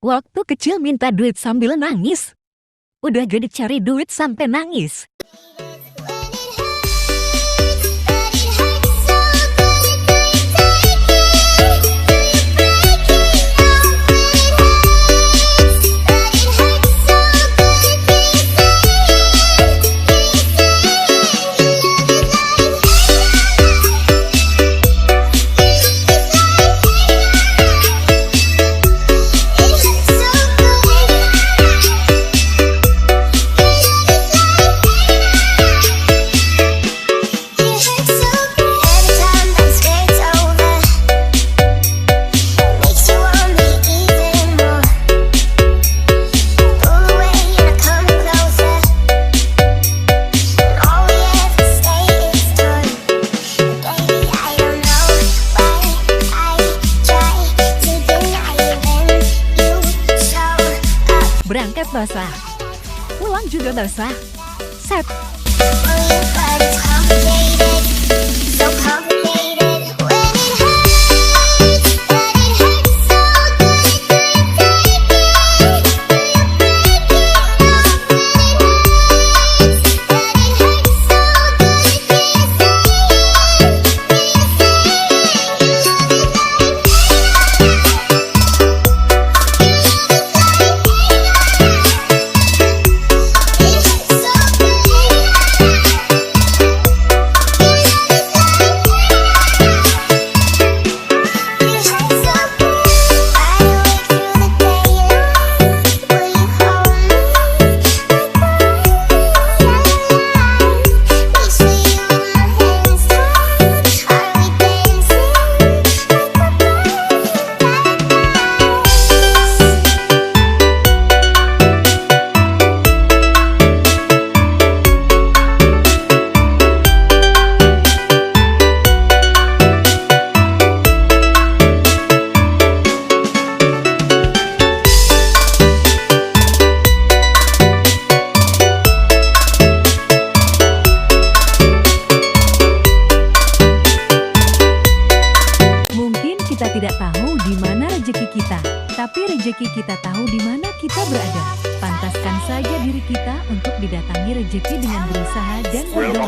Waktu kecil minta duit sambil nangis. Udah gede cari duit sampai nangis. Berangkat basah, pulang juga basah. Set. Tidak tahu di mana rezeki kita, tapi rezeki kita tahu di mana kita berada. Pantaskan saja diri kita untuk didatangi rezeki dengan berusaha dan berdoa.